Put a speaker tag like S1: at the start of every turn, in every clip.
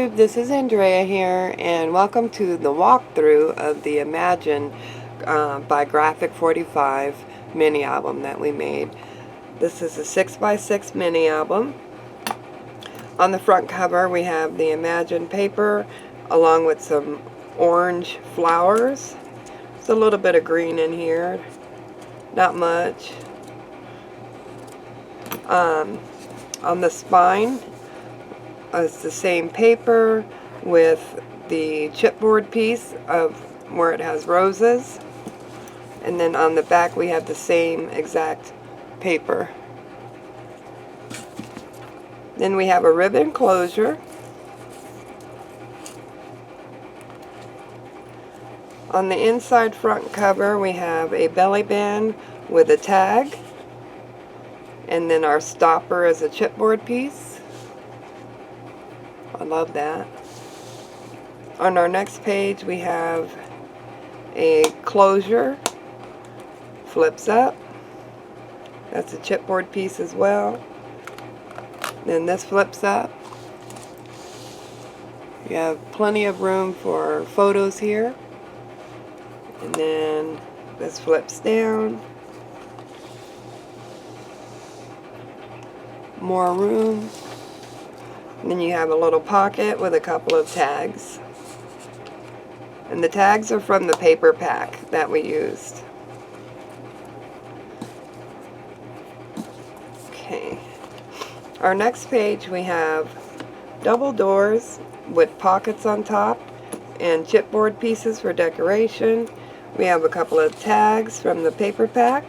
S1: YouTube, this is Andrea here, and welcome to the walkthrough of the Imagine by Graphic 45 mini album that we made. This is a 6x6 mini album. On the front cover we have the Imagine paper along with some orange flowers. There's a little bit of green in here, not much. On the spine, it's the same paper with the chipboard piece of where it has roses, and then on the back we have the same exact paper. Then we have a ribbon closure. On the inside front cover we have a belly band with a tag, and then our stopper is a chipboard piece. I love that. On our next page we have a closure, flips up. That's a chipboard piece as well. Then this flips up. You have plenty of room for photos here. And then this flips down. More room. And then you have a little pocket with a couple of tags. And the tags are from the paper pack that we used. Okay. Our next page we have double doors with pockets on top and chipboard pieces for decoration. We have a couple of tags from the paper pack.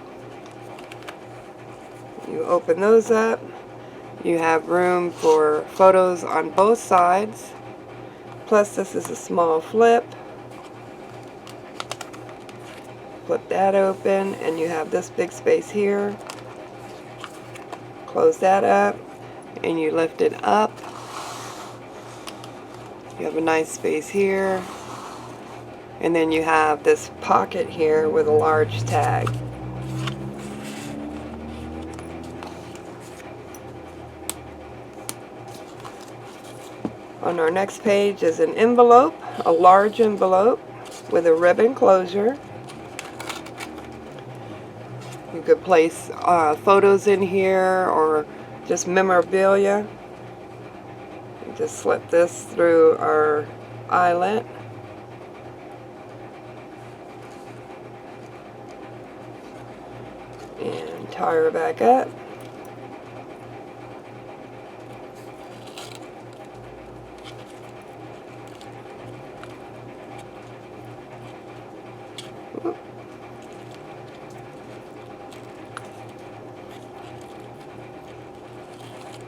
S1: You open those up. You have room for photos on both sides. Plus this is a small flip. Flip that open and you have this big space here. Close that up and you lift it up. You have a nice space here. And then you have this pocket here with a large tag. On our next page is an envelope, a large envelope with a ribbon closure. You could place photos in here or just memorabilia. You just slip this through our eyelet. And tie her back up.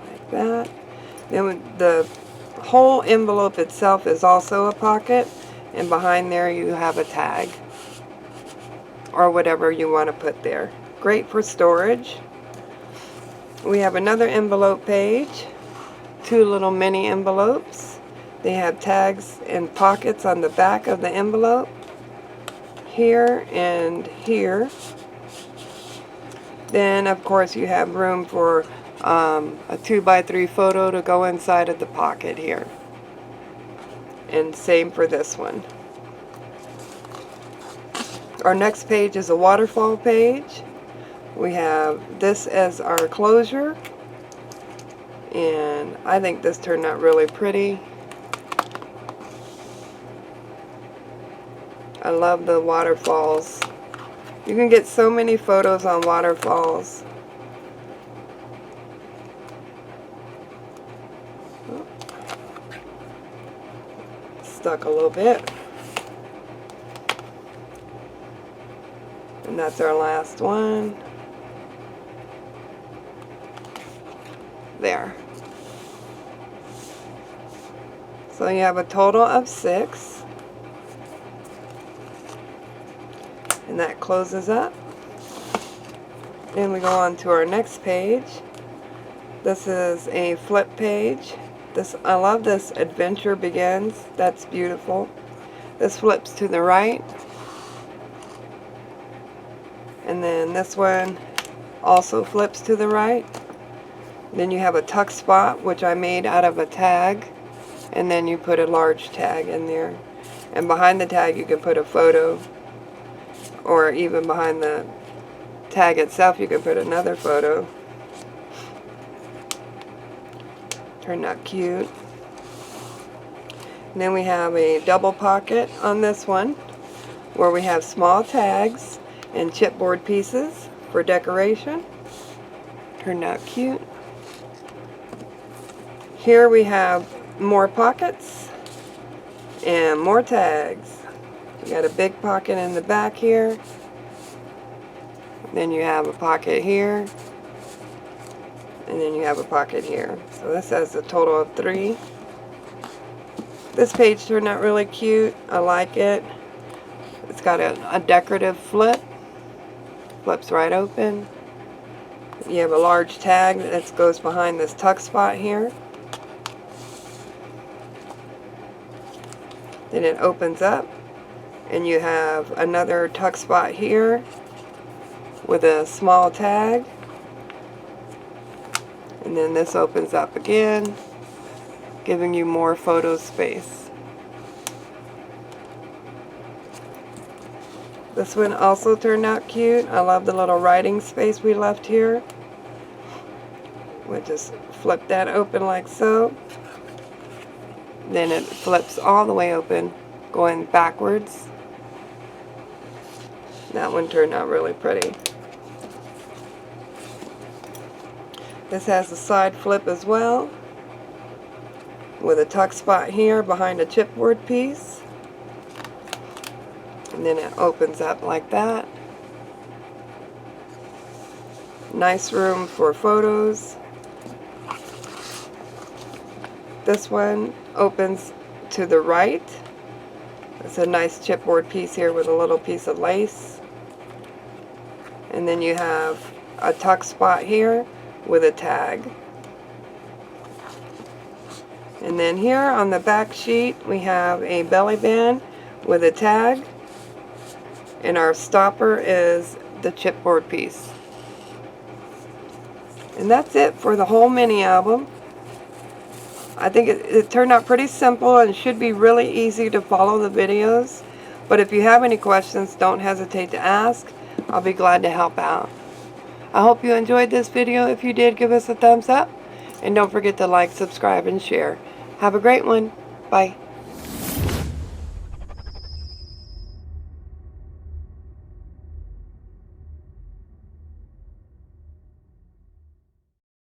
S1: Like that. Then the whole envelope itself is also a pocket, and behind there you have a tag or whatever you want to put there. Great for storage. We have another envelope page, two little mini envelopes. They have tags and pockets on the back of the envelope, here and here. Then of course you have room for a 2x3 photo to go inside of the pocket here. And same for this one. Our next page is a waterfall page. We have this as our closure, and I think this turned out really pretty. I love the waterfalls. You can get so many photos on waterfalls. Oh. Stuck a little bit. And that's our last one. There. So you have a total of 6. And that closes up. And we go on to our next page. This is a flip page. I love this Adventure Begins. That's beautiful. This flips to the right. And then this one also flips to the right. Then you have a tuck spot, which I made out of a tag and then you put a large tag in there. And behind the tag you can put a photo, or even behind the tag itself you can put another photo. Turned out cute. And then we have a double pocket on this one, where we have small tags and chipboard pieces for decoration. Turned out cute. Here we have more pockets and more tags. You got a big pocket in the back here. Then you have a pocket here. And then you have a pocket here. So this has a total of 3. This page turned out really cute. I like it. It's got a decorative flip. Flips right open. You have a large tag that goes behind this tuck spot here. Then it opens up and you have another tuck spot here with a small tag. And then this opens up again, giving you more photo space. This one also turned out cute. I love the little writing space we left here. We'll just flip that open like so. Then it flips all the way open, going backwards. That one turned out really pretty. This has a side flip as well, with a tuck spot here behind a chipboard piece. And then it opens up like that. Nice room for photos. This one opens to the right. It's a nice chipboard piece here with a little piece of lace. And then you have a tuck spot here with a tag. And then here on the back sheet we have a belly band with a tag, and our stopper is the chipboard piece. And that's it for the whole mini album. I think it turned out pretty simple and should be really easy to follow the videos. But if you have any questions, don't hesitate to ask. I'll be glad to help out. I hope you enjoyed this video. If you did, give us a thumbs up. And don't forget to like, subscribe, and share. Have a great one. Bye.